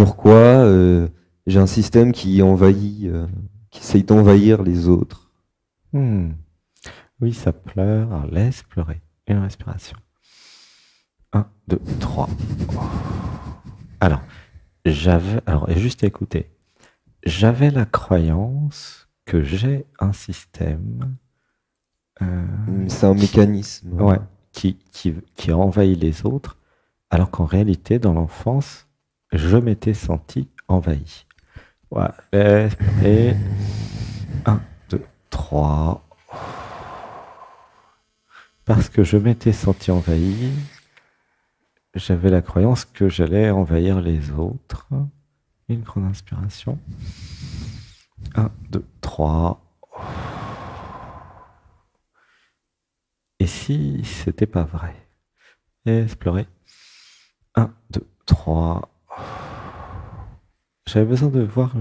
pourquoi j'ai un système qui envahit, qui essaye d'envahir les autres. Hmm. Oui, ça pleure. Alors, laisse pleurer. Une respiration. Un, deux, trois. Alors, alors, juste écouter. J'avais la croyance que j'ai un système, euh, C'est un qui, mécanisme. ouais, qui envahit les autres, alors qu'en réalité, dans l'enfance, je m'étais senti envahi. Voilà. Et un, deux, trois. Parce que je m'étais senti envahi, j'avais la croyance que j'allais envahir les autres. Une grande inspiration. Un, deux, trois. Et si c'était pas vrai? Explorer. Un, deux, trois. J'avais besoin de voir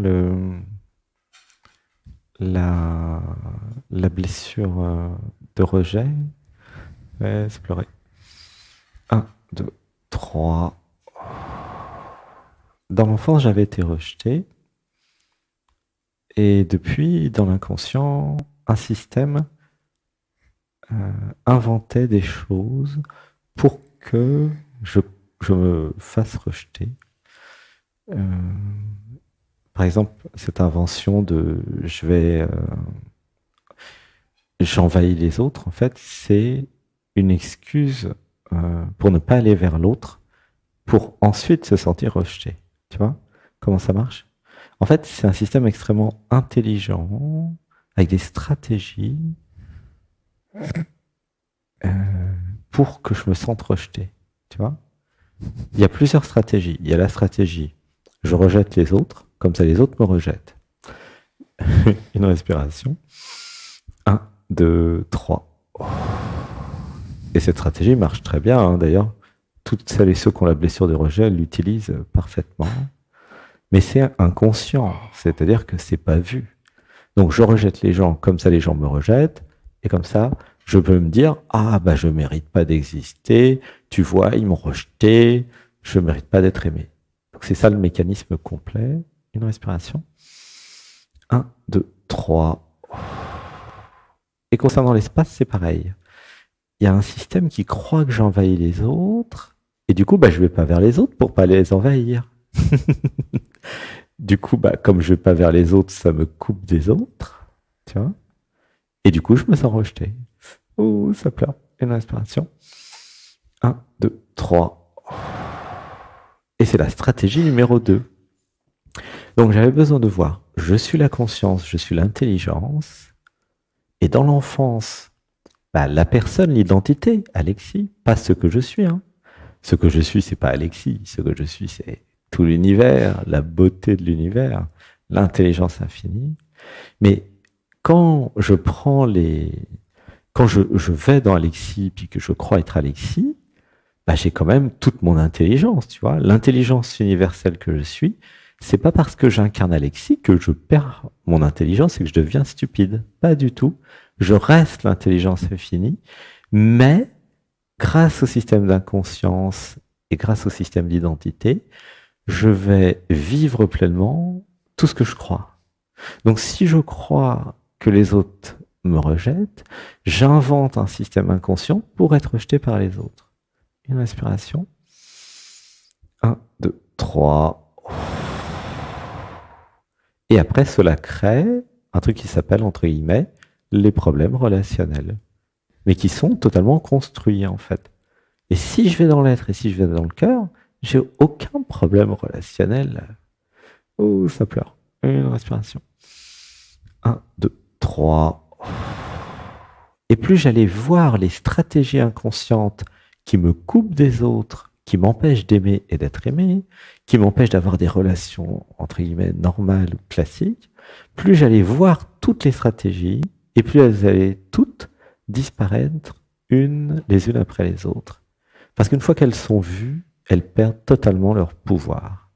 la, la blessure de rejet. Explorer. Un, deux, trois. Dans l'enfance, j'avais été rejeté. Et depuis, dans l'inconscient, un système inventait des choses pour que je me fasse rejeter. Euh, Par exemple, cette invention de j'envahis les autres, en fait, c'est une excuse pour ne pas aller vers l'autre, pour ensuite se sentir rejeté. Tu vois comment ça marche? En fait, c'est un système extrêmement intelligent, avec des stratégies euh, pour que je me sente rejeté. Tu vois? Il y a plusieurs stratégies. Il y a la stratégie, je rejette les autres, comme ça les autres me rejettent. Une respiration. Un, 2, 3. Et cette stratégie marche très bien, hein, d'ailleurs. Toutes celles et ceux qui ont la blessure de rejet l'utilisent parfaitement. Mais c'est inconscient, c'est-à-dire que c'est pas vu. Donc je rejette les gens, comme ça les gens me rejettent, et comme ça je peux me dire ah bah je mérite pas d'exister, tu vois ils m'ont rejeté, je mérite pas d'être aimé. Donc c'est ça le mécanisme complet. Une respiration. Un, 2, 3. Et concernant l'espace, c'est pareil. Il y a un système qui croit que j'envahis les autres, et du coup, bah, je vais pas vers les autres pour pas les envahir. Du coup, bah, comme je vais pas vers les autres, ça me coupe des autres, tu vois. Et du coup, je me sens rejeté. Oh, ça pleure. Une respiration. Un, 2, 3. Et c'est la stratégie numéro 2. Donc, j'avais besoin de voir. Je suis la conscience, je suis l'intelligence. Et dans l'enfance, bah, la personne, l'identité, Alexis, pas ce que je suis. Hein. Ce que je suis, c'est pas Alexis. Ce que je suis, c'est tout l'univers, la beauté de l'univers, l'intelligence infinie. Mais quand je prends quand je vais dans Alexis puis que je crois être Alexis, bah, j'ai quand même toute mon intelligence, tu vois. L'intelligence universelle que je suis, c'est pas parce que j'incarne Alexis que je perds mon intelligence et que je deviens stupide. Pas du tout. Je reste l'intelligence infinie, mais grâce au système d'inconscience et grâce au système d'identité, je vais vivre pleinement tout ce que je crois. Donc si je crois que les autres me rejettent, j'invente un système inconscient pour être rejeté par les autres. Une respiration. Un, 2, 3. Et après, cela crée un truc qui s'appelle, entre guillemets, les problèmes relationnels, mais qui sont totalement construits en fait. Et si je vais dans l'être et si je vais dans le cœur, j'ai aucun problème relationnel. Oh, ça pleure. Une respiration. Un, 2, 3. Et plus j'allais voir les stratégies inconscientes qui me coupent des autres, qui m'empêchent d'aimer et d'être aimé, qui m'empêchent d'avoir des relations, entre guillemets, normales ou classiques, plus j'allais voir toutes les stratégies et plus elles allaient toutes disparaître les unes après les autres. Parce qu'une fois qu'elles sont vues, elles perdent totalement leur pouvoir.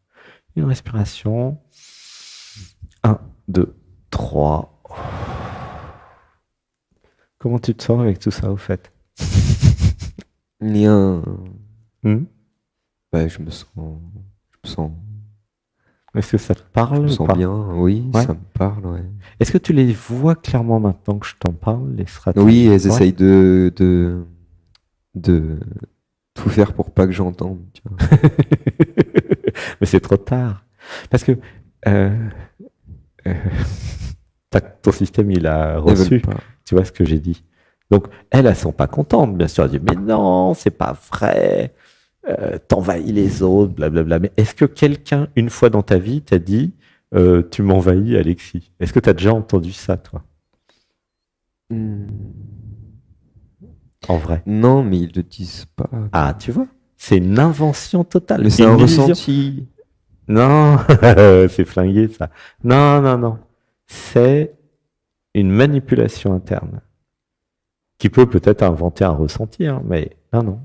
Une respiration. Un, 2, 3. Comment tu te sens avec tout ça, au fait? Lien. Hmm. Ouais, je me sens Est-ce que ça te parle Je me ou sens pas? bien, oui, Ouais. ça me parle, ouais. Est-ce que tu les vois clairement maintenant que je t'en parle, les Oui, stratégies? elles Ouais. essayent de tout faire pour pas que j'entende, tu vois. Mais c'est trop tard. Parce que euh, euh, ton système, il a Elles veulent reçu, pas. tu vois ce que j'ai dit. Donc, elles sont pas contentes, bien sûr. Elles disent, mais non, c'est pas vrai, t'envahis les autres, blablabla. Mais est-ce que quelqu'un, une fois dans ta vie, t'a dit, tu m'envahis, Alexis? Est-ce que tu as déjà entendu ça, toi, Hmm. en vrai? Non, mais ils le disent pas. Ah, tu vois, c'est une invention totale, Mais c'est un une illusion. ressenti. Non, c'est flingué, ça. Non, non, non. C'est une manipulation interne qui peut peut-être inventer un ressenti, hein, mais non, non.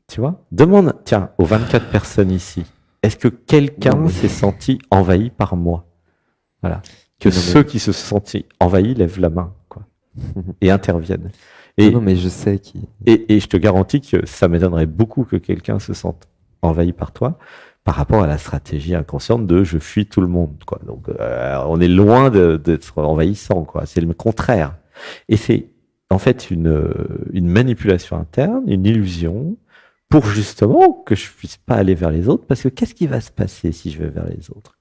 Tu vois? Demande, tiens, aux 24 personnes ici, est-ce que Non, quelqu'un mais, s'est senti envahi par moi? Voilà. Que non, ceux qui se sont sentis envahis lèvent la main, quoi, mais... et interviennent. non, mais je sais qui. Et je te garantis que ça m'étonnerait beaucoup que quelqu'un se sente envahi par toi par rapport à la stratégie inconsciente de je fuis tout le monde, quoi. Donc, on est loin d'être envahissant, quoi. C'est le contraire. Et c'est en fait une manipulation interne, une illusion pour justement que je puisse pas aller vers les autres, parce que qu'est-ce qui va se passer si je vais vers les autres?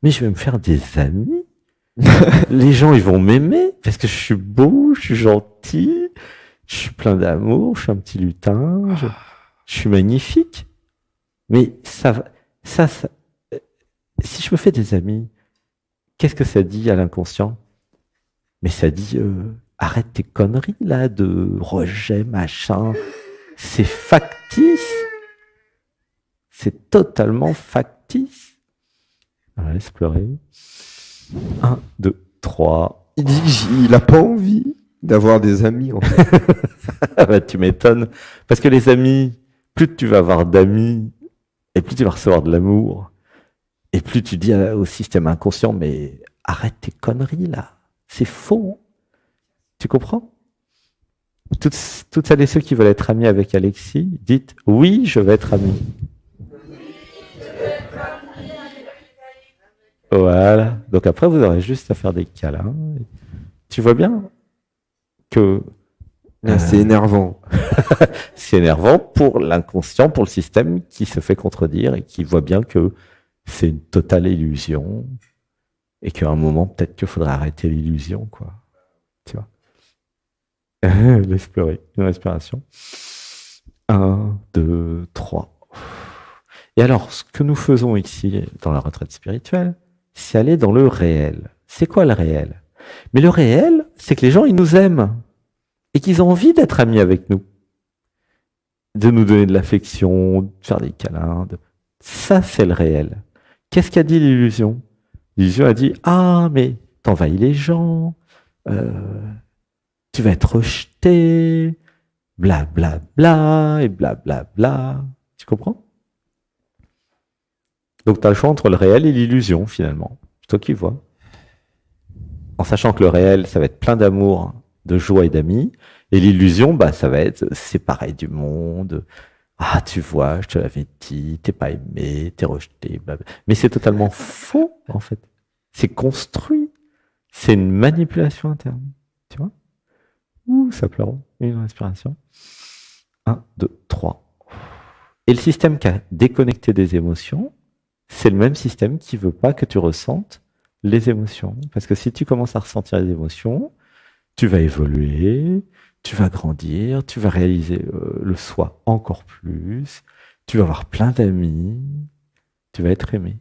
Mais je vais me faire des amis. Les gens, ils vont m'aimer parce que je suis beau, je suis gentil, je suis plein d'amour, je suis un petit lutin, je suis magnifique. Mais ça, si je me fais des amis, qu'est-ce que ça dit à l'inconscient? Mais ça dit, arrête tes conneries là de rejet, machin. C'est factice. C'est totalement factice. Alors, laisse pleurer. 1, 2, 3. Il dit qu'il a pas envie d'avoir des amis, en fait. Ah bah, tu m'étonnes. Parce que les amis, plus tu vas avoir d'amis, et plus tu vas recevoir de l'amour, et plus tu dis au système inconscient, mais arrête tes conneries là. C'est faux. Tu comprends? Toutes celles et ceux qui veulent être amis avec Alexis, dites oui, je vais être ami. Voilà. Donc après, vous aurez juste à faire des câlins. Tu vois bien que C'est énervant. c'est énervant pour l'inconscient, pour le système qui se fait contredire et qui voit bien que c'est une totale illusion et qu'à un moment, peut-être qu'il faudrait arrêter l'illusion, quoi. Tu vois? Laisse pleurer. Une respiration. 1, 2, 3. Et alors, ce que nous faisons ici, dans la retraite spirituelle, c'est aller dans le réel. C'est quoi le réel? Mais le réel, c'est que les gens, ils nous aiment et qu'ils ont envie d'être amis avec nous, de nous donner de l'affection, de faire des câlins. Ça, c'est le réel. Qu'est-ce qu'a dit l'illusion? L'illusion a dit, ah, mais t'envahis les gens, tu vas être rejeté, bla bla bla, et bla bla bla. Tu comprends? Donc tu as le choix entre le réel et l'illusion, finalement. C'est toi qui vois. En sachant que le réel, ça va être plein d'amour, de joie et d'amis. Et l'illusion, bah, ça va être séparé du monde. Ah, tu vois, je te l'avais dit, t'es pas aimé, t'es rejeté, blablabla. Mais c'est totalement faux, en fait. C'est construit. C'est une manipulation interne. Tu vois? Ouh, ça pleure. Une respiration. 1, 2, 3. Et le système qui a déconnecté des émotions, c'est le même système qui veut pas que tu ressentes les émotions. Parce que si tu commences à ressentir les émotions, tu vas évoluer, tu vas grandir, tu vas réaliser le soi encore plus, tu vas avoir plein d'amis, tu vas être aimé.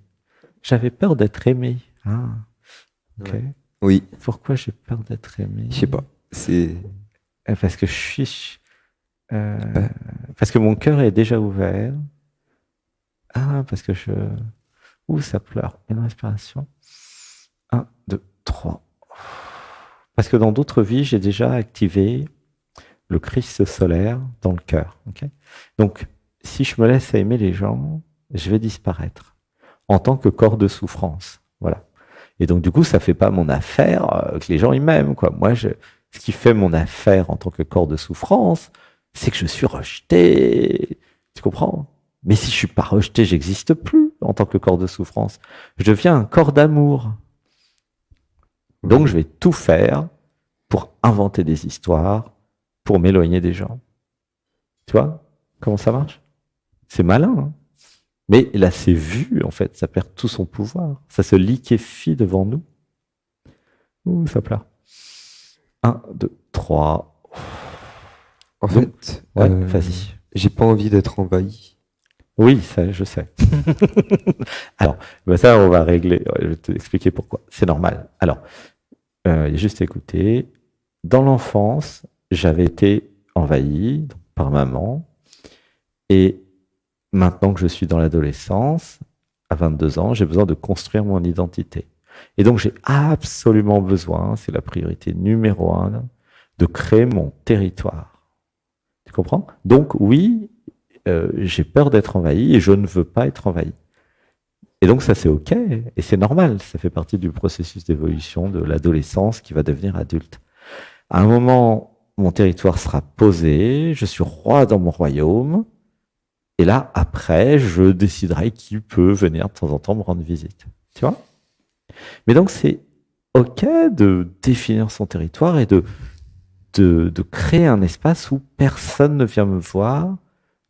J'avais peur d'être aimé. Ah, ok. Ouais. Oui, Pourquoi j'ai peur d'être aimé? je sais pas. C'est... Parce que je suis... parce que mon cœur est déjà ouvert. Ah, parce que je... Ouh, ça pleure. Une respiration. 1, 2, 3. Parce que dans d'autres vies, j'ai déjà activé le Christ solaire dans le cœur. Okay? Donc, si je me laisse aimer les gens, je vais disparaître en tant que corps de souffrance. Voilà. Et donc, du coup, ça fait pas mon affaire que les gens ils m'aiment, quoi. Moi, ce qui fait mon affaire en tant que corps de souffrance, c'est que je suis rejeté. Tu comprends? Mais si je suis pas rejeté, j'existe plus en tant que corps de souffrance. Je deviens un corps d'amour. Donc, je vais tout faire pour inventer des histoires, pour m'éloigner des gens. Tu vois comment ça marche? C'est malin, hein? Mais là, c'est vu, en fait. Ça perd tout son pouvoir. Ça se liquéfie devant nous. Ouh, ça pleure. 1, 2, 3. En fait, Ouais, vas-y. j'ai pas envie d'être envahi. Oui, ça, je sais. Alors, ben ça, on va régler. Je vais t'expliquer pourquoi. C'est normal. Alors, juste écouter. Dans l'enfance, j'avais été envahi par maman. Et maintenant que je suis dans l'adolescence, à 22 ans, j'ai besoin de construire mon identité. Et donc, j'ai absolument besoin, c'est la priorité numéro 1, de créer mon territoire. Tu comprends? Donc, oui, j'ai peur d'être envahi et je ne veux pas être envahi. Et donc, ça, c'est OK et c'est normal. Ça fait partie du processus d'évolution de l'adolescence qui va devenir adulte. À un moment, mon territoire sera posé, je suis roi dans mon royaume. Et là, après, je déciderai qui peut venir de temps en temps me rendre visite. Tu vois? Mais donc, c'est OK de définir son territoire et de créer un espace où personne ne vient me voir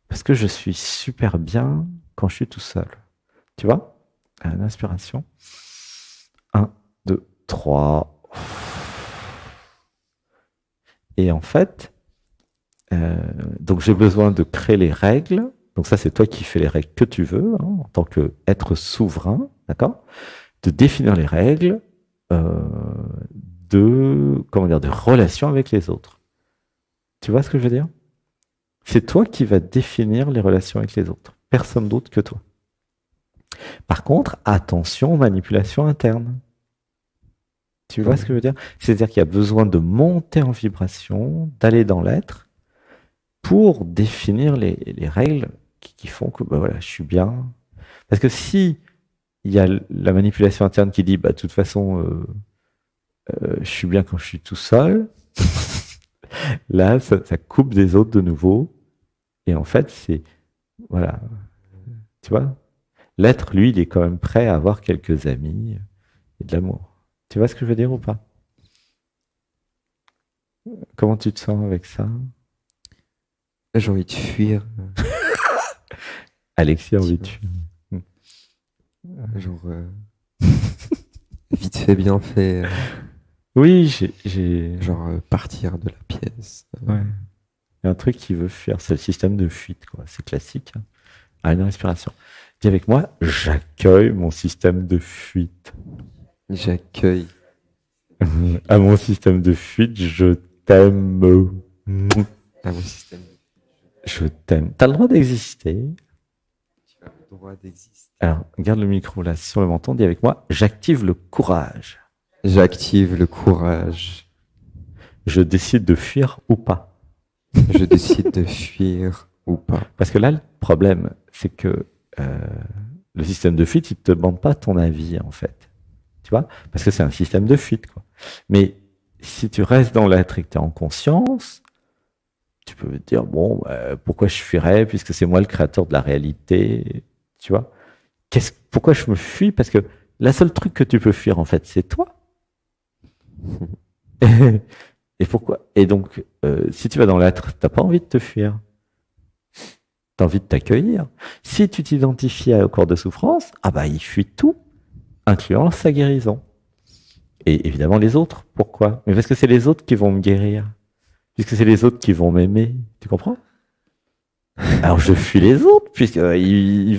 parce que je suis super bien quand je suis tout seul. Tu vois? Une inspiration. 1, 2, 3. Et en fait, donc j'ai besoin de créer les règles. Donc ça, c'est toi qui fais les règles que tu veux, hein, en tant qu'être souverain, d'accord? De définir les règles de relations avec les autres. Tu vois ce que je veux dire? C'est toi qui vas définir les relations avec les autres. Personne d'autre que toi. Par contre, attention aux manipulations internes. Tu vois ce que je veux dire? C'est-à-dire qu'il y a besoin de monter en vibration, d'aller dans l'être, pour définir les règles qui font que voilà, je suis bien. Parce que si il y a la manipulation interne qui dit de toute façon je suis bien quand je suis tout seul, là ça coupe des autres de nouveau. Et en fait, c'est voilà. Tu vois? L'être, lui, il est quand même prêt à avoir quelques amis et de l'amour. Tu vois ce que je veux dire ou pas? Comment tu te sens avec ça? J'ai envie de fuir. Alexis a envie de fuir. Genre, vite fait, bien fait. Oui, j'ai... Genre, partir de la pièce. Ouais. Il y a un truc qui veut fuir, c'est le système de fuite, quoi. C'est classique. Hein. À une respiration. Dis avec moi, j'accueille mon système de fuite. J'accueille. À mon système de fuite, je t'aime. À mon système. Je t'aime. T'as le droit d'exister. Tu as le droit d'exister. Alors, garde le micro là sur le menton. Dis avec moi, j'active le courage. J'active le courage. Je décide de fuir ou pas. Je décide de fuir ou pas. Parce que là, le problème, c'est que le système de fuite, il ne te demande pas ton avis, en fait. Tu vois? Parce que c'est un système de fuite, quoi. Mais si tu restes dans l'être et que tu es en conscience, tu peux te dire, bon, pourquoi je fuirais puisque c'est moi le créateur de la réalité, tu vois? Pourquoi je me fuis? Parce que la seule truc que tu peux fuir, en fait, c'est toi. Et pourquoi? Et donc, si tu vas dans l'être, t'as pas envie de te fuir. T'as envie de t'accueillir. Si tu t'identifies au corps de souffrance, il fuit tout, incluant sa guérison. Et évidemment les autres. Pourquoi? Mais parce que c'est les autres qui vont me guérir. Puisque c'est les autres qui vont m'aimer. Tu comprends? Alors je fuis les autres, puisqu'ils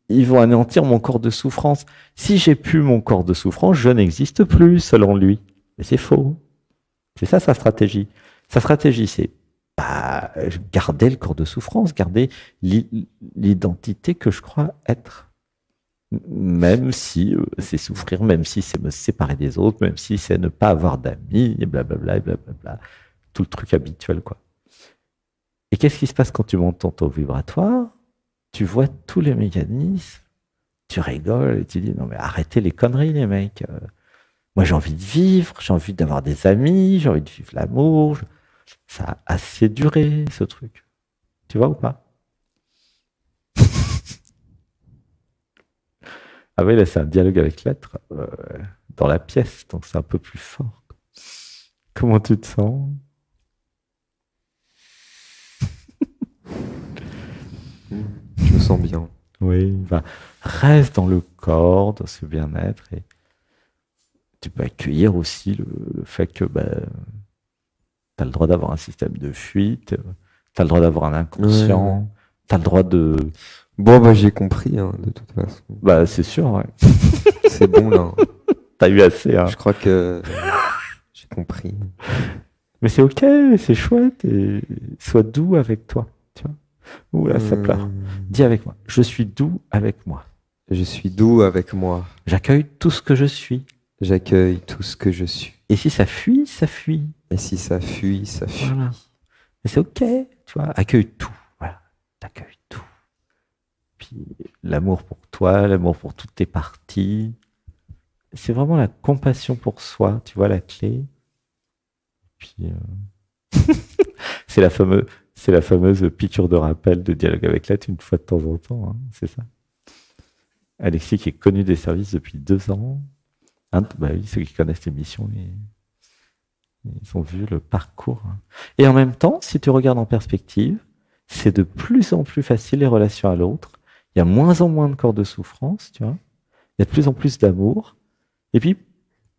ils vont anéantir mon corps de souffrance. Si j'ai plus mon corps de souffrance, je n'existe plus, selon lui. Mais c'est faux. C'est ça sa stratégie. Sa stratégie, c'est garder le corps de souffrance, garder l'identité que je crois être. Même si c'est souffrir, même si c'est me séparer des autres, même si c'est ne pas avoir d'amis, et blablabla, et blablabla. Tout le truc habituel, quoi. Et qu'est-ce qui se passe quand tu montes ton taux vibratoire? Tu vois tous les mécanismes, tu rigoles et tu dis non mais arrêtez les conneries les mecs. Moi j'ai envie de vivre, j'ai envie d'avoir des amis, j'ai envie de vivre l'amour. Ça a assez duré ce truc. Tu vois ou pas? Ah oui, là, c'est un dialogue avec l'être dans la pièce, donc c'est un peu plus fort. Comment tu te sens? Je me sens bien. Oui, bah, reste dans le corps, dans ce bien-être, et tu peux accueillir aussi le fait que bah, tu as le droit d'avoir un système de fuite, tu as le droit d'avoir un inconscient, Ouais. tu as le droit de... Bon, bah, j'ai compris, hein, de toute façon. Bah, c'est sûr, ouais. C'est bon, là. Tu as eu assez, hein. Je crois que j'ai compris. Mais c'est ok, c'est chouette, et sois doux avec toi, tu vois. Ouh là, ça pleure. Dis avec moi, je suis doux avec moi. Je suis doux avec moi. J'accueille tout ce que je suis. J'accueille tout ce que je suis. Et si ça fuit, ça fuit. Et si ça fuit, ça fuit. Voilà. Mais c'est ok, tu vois. Accueille tout. Voilà. T'accueilles tout. Puis l'amour pour toi, l'amour pour toutes tes parties. C'est vraiment la compassion pour soi, tu vois, la clé. Puis c'est la fameuse piqûre de rappel de dialogue avec l'être une fois de temps en temps, hein, c'est ça. Alexis qui est connu des services depuis 2 ans. Hein, bah oui, ceux qui connaissent l'émission, ils ont vu le parcours. Et en même temps, si tu regardes en perspective, c'est de plus en plus facile les relations à l'autre. Il y a moins en moins de corps de souffrance, tu vois. Il y a de plus en plus d'amour. Et puis,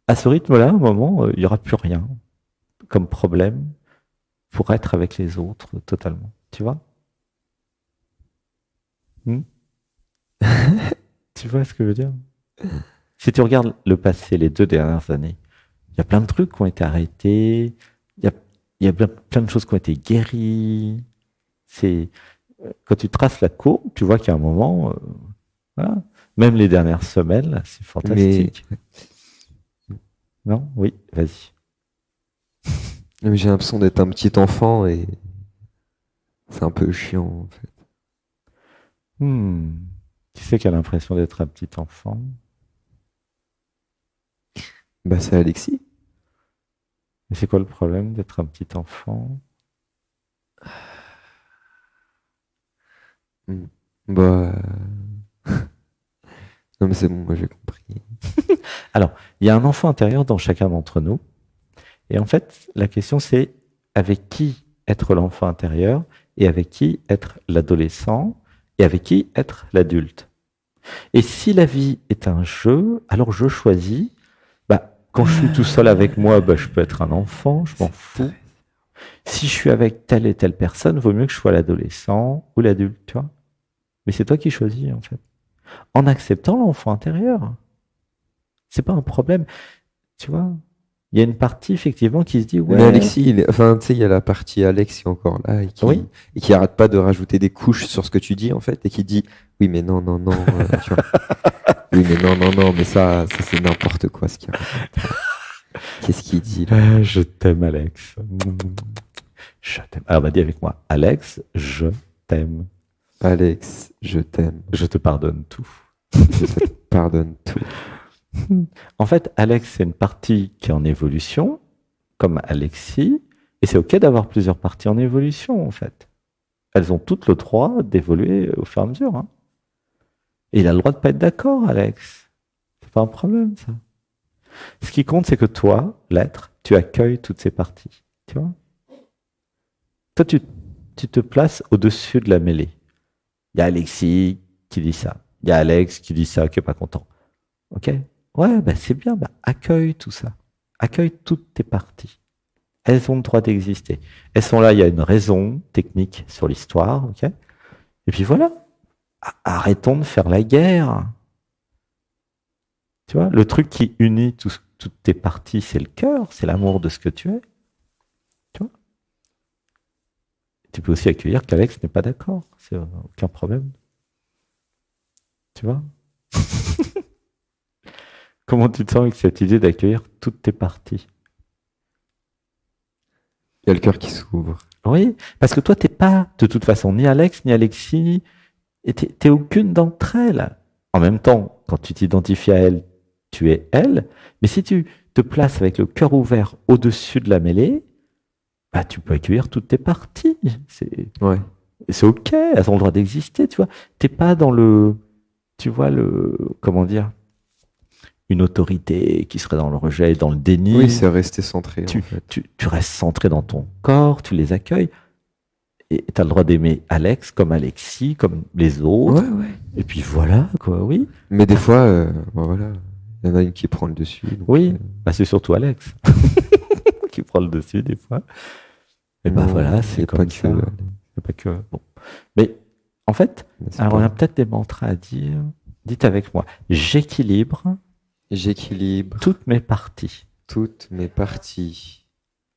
à ce rythme-là, à un moment, il n'y aura plus rien comme problème pour être avec les autres totalement. Tu vois? Tu vois ce que je veux dire? Si tu regardes le passé, les 2 dernières années, il y a plein de trucs qui ont été arrêtés, il y a plein de choses qui ont été guéries. Quand tu traces la courbe, tu vois qu'il y a un moment, voilà. Même les dernières semaines, là, c'est fantastique. Non? Oui, vas-y. Mais j'ai l'impression d'être un petit enfant et c'est un peu chiant, en fait. Qui c'est qui a l'impression d'être un petit enfant? Bah, c'est Alexis. Et c'est quoi le problème d'être un petit enfant? Bah. Non, mais c'est bon, moi j'ai compris. Alors, il y a un enfant intérieur dans chacun d'entre nous. Et en fait, la question c'est avec qui être l'enfant intérieur et avec qui être l'adolescent et avec qui être l'adulte. Et si la vie est un jeu, alors je choisis, bah, quand je suis tout seul avec moi, bah, je peux être un enfant, je m'en fous. Si je suis avec telle et telle personne, vaut mieux que je sois l'adolescent ou l'adulte, tu vois. Mais c'est toi qui choisis, en fait. En acceptant l'enfant intérieur. C'est pas un problème, tu vois. Il y a une partie, effectivement, qui se dit, ouais. Mais Alexis, enfin, tu sais, il y a la partie Alex qui est encore là Oui. et qui arrête pas de rajouter des couches sur ce que tu dis, en fait, et qui dit, oui, mais non, non, non, tu vois. Oui, mais non, non, non, mais ça c'est n'importe quoi ce qu'il raconte. Qu'est-ce qu'il dit là? Je t'aime, Alex. Je t'aime. Alors, bah, dis avec moi. Alex, je t'aime. Alex, je t'aime. Je te pardonne tout. Je te pardonne tout. En fait, Alex, c'est une partie qui est en évolution, comme Alexis, et c'est ok d'avoir plusieurs parties en évolution, en fait. Elles ont toutes le droit d'évoluer au fur et à mesure. Hein. Et il a le droit de pas être d'accord, Alex. C'est pas un problème, ça. Ce qui compte, c'est que toi, l'être, tu accueilles toutes ces parties. Tu vois? Toi, tu te places au-dessus de la mêlée. Il y a Alexis qui dit ça. Il y a Alex qui dit ça, qui est pas content. Ok? Ouais, bah c'est bien, bah accueille tout ça. Accueille toutes tes parties. Elles ont le droit d'exister. Elles sont là, il y a une raison technique sur l'histoire, ok? Et puis voilà. Arrêtons de faire la guerre. Tu vois, le truc qui unit toutes tes parties, c'est le cœur, c'est l'amour de ce que tu es. Tu vois? Tu peux aussi accueillir qu'Alex n'est pas d'accord. C'est aucun problème. Tu vois? Comment tu te sens avec cette idée d'accueillir toutes tes parties? Il y a le cœur qui s'ouvre. Oui, parce que toi, t'es pas, de toute façon, ni Alex, ni Alexis, et t'es aucune d'entre elles. En même temps, quand tu t'identifies à elle, tu es elle, mais si tu te places avec le cœur ouvert au-dessus de la mêlée, bah, tu peux accueillir toutes tes parties. Ouais. C'est ok, elles ont le droit d'exister, tu vois. T'es pas tu vois comment dire, une autorité qui serait dans le rejet, dans le déni. Oui, c'est rester centré, en fait. Tu restes centré dans ton corps, tu les accueilles. Et tu as le droit d'aimer Alex comme Alexis, comme les autres. Ouais. Et puis voilà, quoi, oui. Mais des fois, voilà, il y en a une qui prend le dessus. Donc, Oui, c'est surtout Alex qui prend le dessus des fois. Et ben non, voilà, c'est pas comme que, ça. C'est pas que. Bon. Mais en fait, c'est alors pas- il y a peut-être des mantras à dire. Dites avec moi. J'équilibre J'équilibre toutes mes parties. toutes mes parties.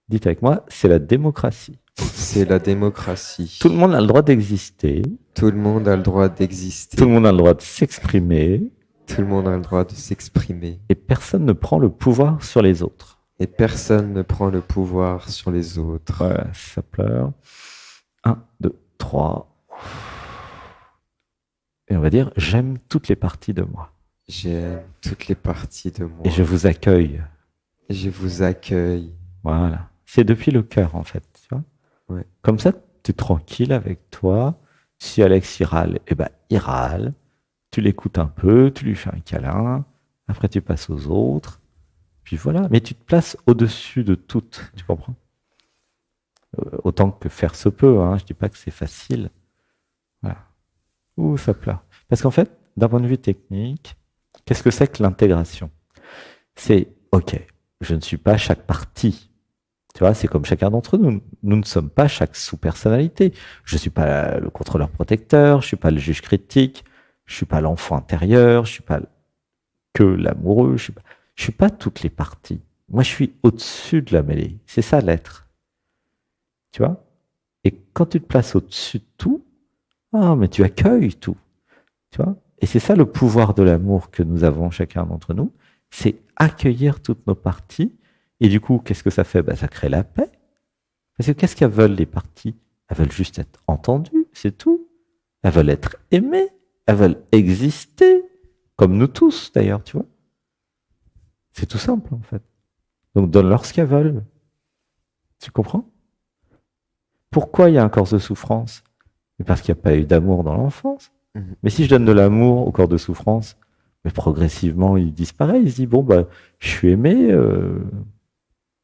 Dites avec moi, c'est la démocratie. C'est la démocratie. Tout le monde a le droit d'exister. Tout le monde a le droit d'exister. Tout le monde a le droit de s'exprimer. Tout le monde a le droit de s'exprimer. Et personne ne prend le pouvoir sur les autres. Et personne ne prend le pouvoir sur les autres. Voilà, ça pleure. 1, 2, 3. Et on va dire, j'aime toutes les parties de moi. J'aime toutes les parties de moi. Et je vous accueille. Je vous accueille. Voilà. C'est depuis le cœur, en fait. Tu vois, Ouais. comme ça, tu es tranquille avec toi. Si Alex il râle, eh ben, il râle. Tu l'écoutes un peu, tu lui fais un câlin. Après, tu passes aux autres. Puis voilà. Mais tu te places au-dessus de toutes. Tu comprends? Autant que faire se peut. Hein. Je dis pas que c'est facile. Voilà. Ouh, ça pleure. Parce qu'en fait, d'un point de vue technique, qu'est-ce que c'est que l'intégration? C'est, ok, je ne suis pas chaque partie. Tu vois, c'est comme chacun d'entre nous. Nous ne sommes pas chaque sous-personnalité. Je ne suis pas le contrôleur protecteur, je ne suis pas le juge critique, je ne suis pas l'enfant intérieur, je ne suis pas que l'amoureux, je ne suis pas toutes les parties. Moi, je suis au-dessus de la mêlée. C'est ça l'être. Tu vois? Et quand tu te places au-dessus de tout, mais tu accueilles tout. Tu vois? Et c'est ça le pouvoir de l'amour que nous avons chacun d'entre nous, c'est accueillir toutes nos parties. Et du coup, qu'est-ce que ça fait? Ça crée la paix. Parce que qu'est-ce qu'elles veulent, les parties? Elles veulent juste être entendues, c'est tout. Elles veulent être aimées, elles veulent exister, comme nous tous d'ailleurs, tu vois. C'est tout simple en fait. Donc donne-leur ce qu'elles veulent. Tu comprends? Pourquoi il y a un corps de souffrance? Parce qu'il n'y a pas eu d'amour dans l'enfance. Mais si je donne de l'amour au corps de souffrance, mais progressivement il disparaît, il se dit je suis aimé,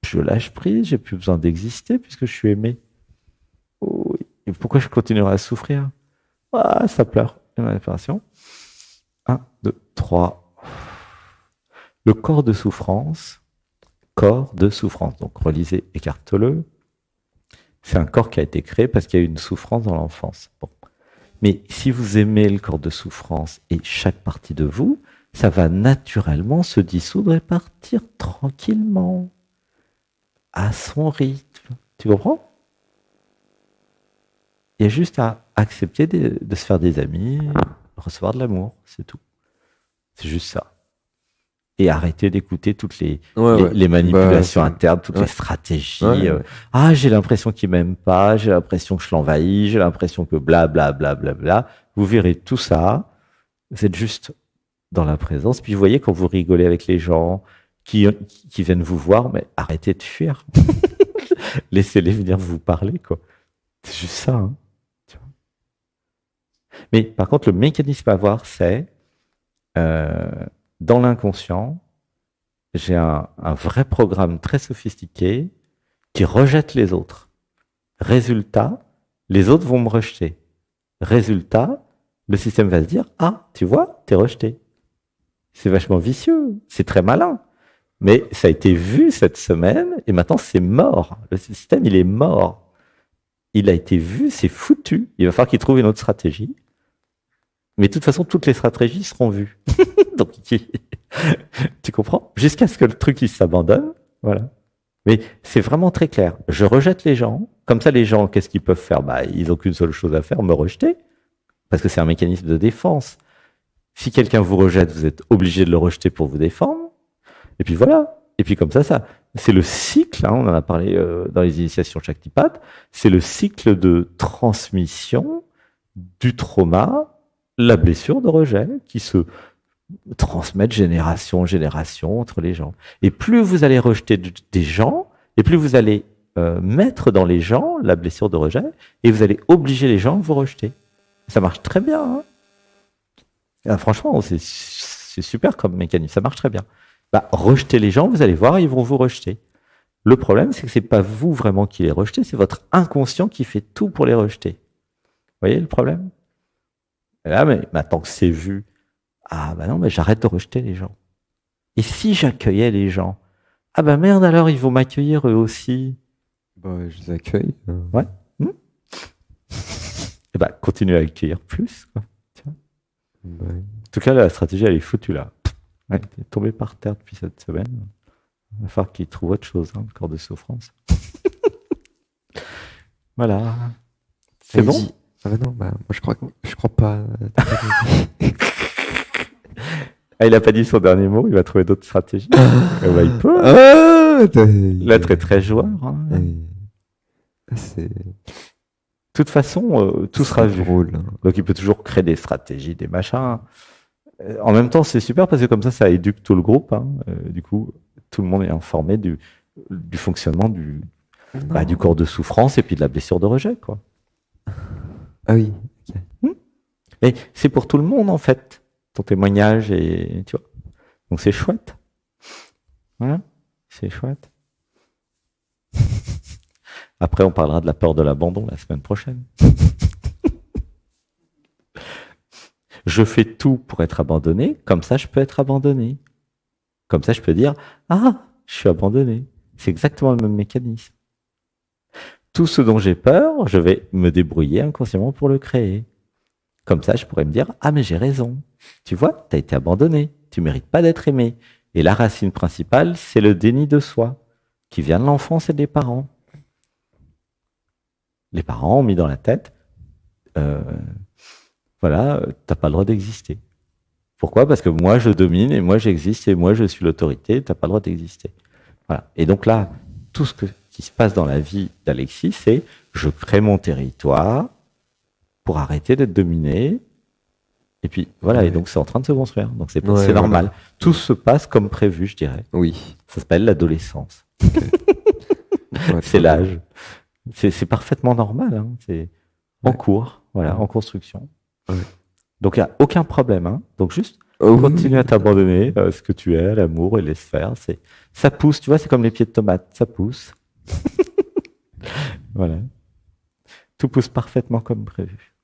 je lâche prise, j'ai plus besoin d'exister puisque je suis aimé. Oh, et pourquoi je continuerai à souffrir? Ça pleure. Et ma réparation. 1, 2, 3. Le corps de souffrance. Donc relisez Eckhart Tolle. C'est un corps qui a été créé parce qu'il y a eu une souffrance dans l'enfance. Bon. Mais si vous aimez le corps de souffrance et chaque partie de vous, ça va naturellement se dissoudre et partir tranquillement, à son rythme. Tu comprends? Il y a juste à accepter de se faire des amis, recevoir de l'amour, c'est tout. C'est juste ça. Et arrêter d'écouter toutes les manipulations internes, toutes les stratégies. J'ai l'impression qu'il m'aime pas, j'ai l'impression que je l'envahis, j'ai l'impression que bla. Vous verrez tout ça. Vous êtes juste dans la présence. Puis vous voyez quand vous rigolez avec les gens qui viennent vous voir, mais arrêtez de fuir. Laissez-les venir vous parler, quoi. C'est juste ça. Hein. Mais par contre, le mécanisme à voir, c'est dans l'inconscient, j'ai un vrai programme très sophistiqué qui rejette les autres. Résultat, les autres vont me rejeter. Résultat, le système va se dire, tu vois, t'es rejeté. C'est vachement vicieux, c'est très malin. Mais ça a été vu cette semaine et maintenant c'est mort. Le système, il est mort. Il a été vu, c'est foutu. Il va falloir qu'il trouve une autre stratégie. Mais de toute façon, toutes les stratégies seront vues. Donc, tu comprends? Jusqu'à ce que le truc il s'abandonne. Voilà. Mais c'est vraiment très clair. Je rejette les gens. Comme ça, les gens, qu'est-ce qu'ils peuvent faire? Ils n'ont qu'une seule chose à faire, me rejeter. Parce que c'est un mécanisme de défense. Si quelqu'un vous rejette, vous êtes obligé de le rejeter pour vous défendre. Et puis voilà. Et puis comme ça, c'est le cycle, on en a parlé dans les initiations Shaktipat, c'est le cycle de transmission du trauma, la blessure de rejet qui se transmet de génération en génération entre les gens. Et plus vous allez rejeter des gens, et plus vous allez mettre dans les gens la blessure de rejet, et vous allez obliger les gens à vous rejeter. Ça marche très bien. Hein. Ah, franchement, c'est super comme mécanisme, ça marche très bien. Bah, rejeter les gens, vous allez voir, ils vont vous rejeter. Le problème, c'est que c'est pas vous vraiment qui les rejetez, c'est votre inconscient qui fait tout pour les rejeter. Vous voyez le problème? Et là, mais maintenant que c'est vu, ah bah non, mais j'arrête de rejeter les gens. Et si j'accueillais les gens, ah bah merde, alors ils vont m'accueillir eux aussi. Bah, je les accueille. Ouais. Et bah continue à accueillir plus, quoi. Tiens. Ouais. En tout cas, la stratégie, elle est foutue là. Ouais, t'es tombé par terre depuis cette semaine. Il va falloir qu'il trouve autre chose, hein, le corps de souffrance. Voilà. C'est Il bon? dit- Ah bah non, bah, moi je crois pas. Ah, il a pas dit son dernier mot, il va trouver d'autres stratégies. Eh ben, il peut. Ah, L'être est très joueur. Hein. C'est De toute façon, tout sera vu. drôle. Hein. Donc il peut toujours créer des stratégies, des machins. En même temps, c'est super parce que comme ça éduque tout le groupe. Hein. Du coup, tout le monde est informé du fonctionnement du corps de souffrance et puis de la blessure de rejet, quoi. Ah oui. Ok. Et c'est pour tout le monde, en fait, ton témoignage, et tu vois. Donc c'est chouette. Voilà, c'est chouette. Après, on parlera de la peur de l'abandon la semaine prochaine. Je fais tout pour être abandonné, comme ça je peux être abandonné. Comme ça je peux dire, ah, je suis abandonné. C'est exactement le même mécanisme. Tout ce dont j'ai peur, je vais me débrouiller inconsciemment pour le créer. Comme ça, je pourrais me dire, ah mais j'ai raison. Tu vois, tu as été abandonné, tu mérites pas d'être aimé. Et la racine principale, c'est le déni de soi, qui vient de l'enfance et des parents. Les parents ont mis dans la tête, voilà, t'as pas le droit d'exister. Pourquoi? Parce que moi je domine et moi j'existe et moi je suis l'autorité, t'as pas le droit d'exister. Voilà. Et donc là, tout ce qui se passe dans la vie d'Alexis, c'est je crée mon territoire pour arrêter d'être dominé. Et puis voilà, et donc c'est en train de se construire. Donc c'est normal. Voilà. Tout se passe comme prévu, je dirais. Oui. Ça s'appelle l'adolescence. C'est l'âge. C'est parfaitement normal. Hein. C'est en cours, voilà, en construction. Ouais. Donc il n'y a aucun problème. Hein. Donc juste continue à t'abandonner à ce que tu es, à l'amour, et laisse faire. Ça pousse, tu vois, c'est comme les pieds de tomate, ça pousse. Voilà. Tout pousse parfaitement comme prévu.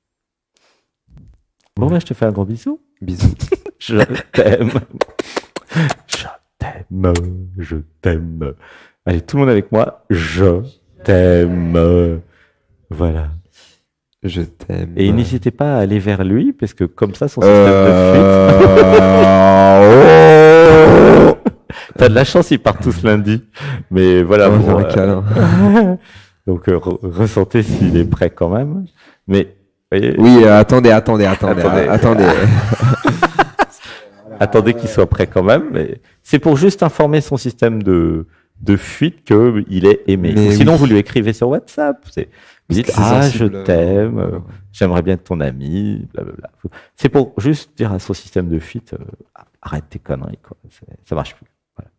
Bon, ben, je te fais un gros bisou. Bisous. Je t'aime. Je t'aime. Je t'aime. Allez, tout le monde avec moi. Je t'aime. Voilà. Je t'aime. Et n'hésitez pas à aller vers lui, parce que comme ça, son système de fuite. T'as de la chance, ils partent tous lundi. Mais voilà. Un câlin. Donc, ressentez s'il est prêt quand même. Mais, voyez. Oui, attendez. Attendez qu'il soit prêt quand même. Mais c'est pour juste informer son système de fuite qu'il est aimé. Sinon, vous lui écrivez sur WhatsApp. Vous dites, je t'aime, j'aimerais bien être ton ami, blablabla. C'est pour juste dire à son système de fuite, arrête tes conneries, quoi. Ça marche plus. Voilà.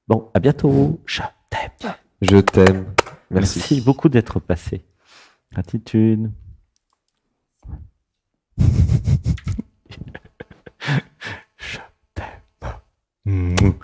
Bon, à bientôt. Je t'aime. Je t'aime. Merci beaucoup d'être passé. Gratitude. Je t'aime.